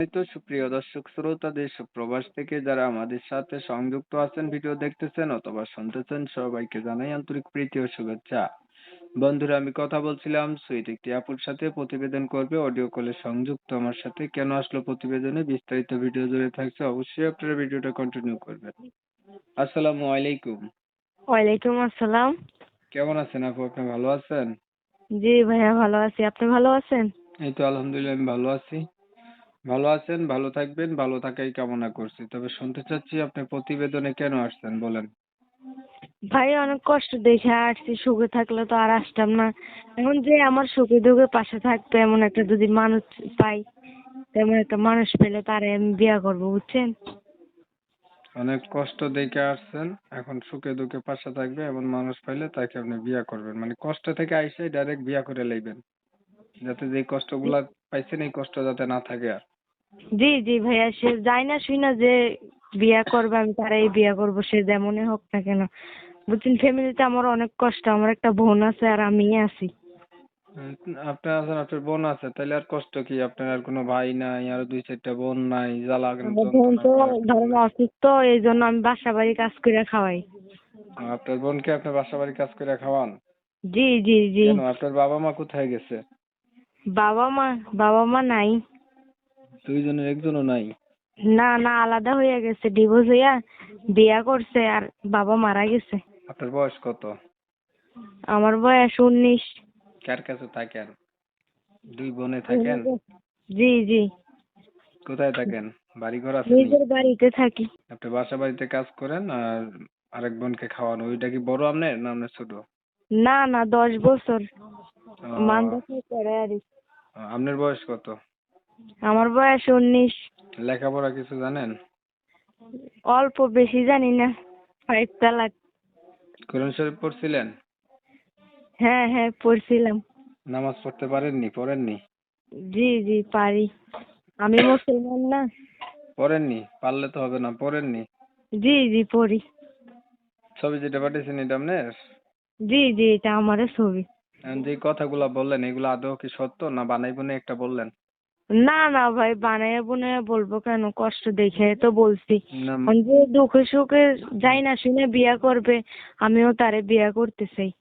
এই তো সুপ্রিয় দর্শক শ্রোতা দেশ ও প্রবাস থেকে যারা আমাদের সাথে সংযুক্ত আছেন, ভিডিও দেখতেছেন অথবা শুনতেছেন, সবাইকে জানাই আন্তরিক প্রীতি ও শুভেচ্ছা। বন্ধুরা, আমি কথা বলছিলাম সুইট একটি আপুর সাথে, প্রতিবেদন করবে অডিও কলে সংযুক্ত আমার সাথে। কেন আসলো প্রতিবেদনে, বিস্তারিত ভিডিও জুড়ে থাকছে, অবশ্যই আপনারা ভিডিওটা কন্টিনিউ করবেন। আসসালামু আলাইকুম। ওয়ালাইকুম আসসালাম। কেমন আছেন আপু? আপনি ভালো আছেন? জি ভাইয়া, ভালো আছি। আপনি ভালো আছেন? এই তো আলহামদুলিল্লাহ, আমি ভালো আছি। ভালো আছেন, ভালো থাকবেন, ভালো থাকাই কামনা করছি। তবে শুনতে চাচ্ছি আপনি প্রতিবেদনে কেন আসছেন, বলেন। ভাই অনেক কষ্ট দেখে আসছি, সুখে থাকলে তো আর আসতাম না। এখন যে আমার সুখে দুঃখে পাশে থাকতো এমন একটা যদি মানুষ পাই, তেমন একটা মানুষ পেলে তারে আমি বিয়ে করবো, বুঝছেন? অনেক কষ্ট দেখে আসছেন, এখন সুখে দুঃখে পাশে থাকবে এমন মানুষ পাইলে তাকে আপনি বিয়া করবেন, মানে কষ্ট থেকে আইসে ডাইরেক্ট বিয়া করে লইবেন, যাতে যে কষ্টগুলা পাইছেন এই কষ্ট যাতে না থাকে আর। জি জি ভাইয়া, সে যাই না শুই না যে বিয়ে করবে আমি তারাই বিয়ে করবো, সে যেমনই হোক না কেন, বুঝছেন? ফ্যামিলিতে আমার অনেক কষ্ট, আমার একটা বোন আছে আর আমি আছি। আপনার আছেন, আপনার বোন আছে, তাইলে আর কষ্ট কি? আপনার আর কোনো ভাই নাই, আর দুই চারটা বোন নাই, জ্বালা আমার বোন যন্ত্রণা তো করার কিছু ধরেন নাই। অসুস্থ, এই জন্য আমি বাসা বাড়ি কাজ করে খাওয়াই। আপনার বোনকে আপনি বাসা বাড়ি কাজ করে খাওয়ান? জি জি জি। কেন, আপনার বাবা মা কোথায় গেছে? বাবা মা, বাবা মা নাই। দুইজনের একজনও নাই? না না, আলাদা হয়ে গেছে, ডিভোর্স হইয়া বিয়া করছে আর বাবা মারা গেছে। আপনার বয়স কত? আমার বয়স 19। কার কাছে থাকেন? দুই বোনে থাকেন? জি জি। কোথায় থাকেন? বাড়ি ঘর আসেনি? নিজের বাড়িতে থাকি। আপনি বাসা বাড়িতে কাজ করেন আর আরেক বোনকে খাওয়ান, ওইটা কি বড় আপনার না আপনার ছোট? না না, 10 বছর আহ, মাদ্রাসায় পড়ে আর কি। আপনার বয়স কত? আমার বয়স 19। লেখাপড়া কিছু জানেন? অল্প, বেশি জানি না। 5 তালাক। কোরআন শরীফ পড়ছিলেন? হ্যাঁ হ্যাঁ, পড়ছিলাম। নামাজ পড়তে পারেননি? পড়েননি? জি জি, পারি। আমি মুসলমান না। পড়েননি? পারলে তো হবে না, পড়েননি? জি জি, পড়ি। ছবি যেটা পাঠিয়েছেন এটা আপনার? জি জি, এটা আমারও ছবি। এখন যে কথাগুলা বললেন এগুলো আদৌ কি সত্য, না বানাই বুনে একটা বললেন? না না ভাই, বানাইয়া বুনাইয়া বলবো কেন? কষ্ট দেখে তো বলছি। না, এখন যে দুঃখে সুখে যাই না শুনে বিয়া করবে, আমিও তারে বিয়া করতে চাই।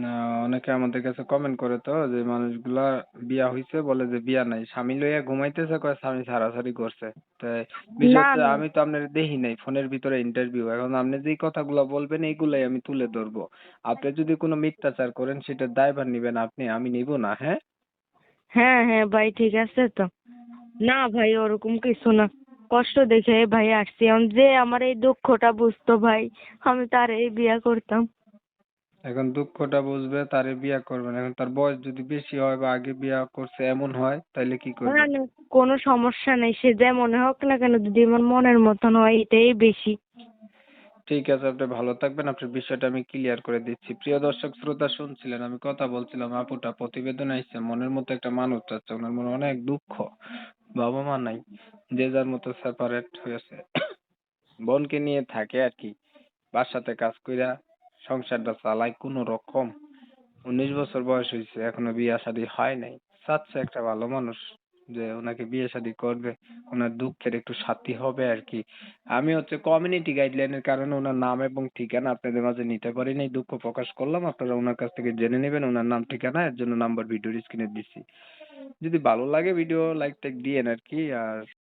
না, অনেকে আমাদের কাছে কমেন্ট করে তো, যে মানুষগুলা বিয়া হইছে বলে যে বিয়া নাই, স্বামী লইয়া ঘুমাইতেছে, কয় স্বামী ছাড়াছাড়ি করছে। তাই বিষয় না হচ্ছে, না। আমি তো আপনার দেখি নাই, ফোনের ভিতরে ইন্টারভিউ, এখন আপনি যেই কথাগুলো বলবেন এইগুলাই আমি তুলে ধরবো। আপনি যদি কোনো মিথ্যাচার করেন সেটার দায়ভার নিবেন আপনি, আমি নিব না, হ্যাঁ? হ্যাঁ হ্যাঁ ভাই, ঠিক আছে তো। না ভাই, ওরকম কিছু না। কষ্ট দেখে ভাই আসছি, এখন যে আমার এই দুঃখটা বুঝতো ভাই, আমি তারে বিয়া করতাম। এখন দুঃখটা বুঝবে, তারে বিয়া করবেন। এখন তার বয়স যদি বেশি হয় বা আগে বিয়া করছে এমন হয়, তাইলে কি না করবেন? না, কোনো সমস্যা নেই, সে যেমন হোক না কেন, যদি আমার মনের মতন হয় এটাই বেশি। ঠিক আছে, আপনি ভালো থাকবেন। আপনার বিষয়টা আমি ক্লিয়ার করে দিচ্ছি। প্রিয় দর্শক শ্রোতা, শুনছিলেন আমি কথা বলছিলাম, আপুটা প্রতিবেদন আইছে, মনের মতো একটা মানুষ চাচ্ছে, ওনার মনে অনেক দুঃখ, বাবা মা নাই, যে যার মতো সেপারেট হয়েছে, বোনকে নিয়ে থাকে আর কি, বাসাতে কাজ কইরা সংসারটা চালায় কোনো রকম। 19 বছর বয়স হয়েছে, এখনো বিয়ে শাদী হয় নাই। চাচ্ছে একটা ভালো মানুষ যে ওনাকে বিয়ে শাদী করবে, ওনার দুঃখের একটু সাথী হবে আর কি। আমি হচ্ছে কমিউনিটি গাইডলাইনের কারণে ওনার নাম এবং ঠিকানা আপনাদের মাঝে নিতে পারি নাই, দুঃখ প্রকাশ করলাম। আপনারা ওনার কাছ থেকে জেনে নেবেন ওনার নাম ঠিকানা, এর জন্য নাম্বার ভিডিওর স্ক্রিনে দিচ্ছি। যদি ভালো লাগে ভিডিও লাইক টাইক দিয়েন আর কি। আর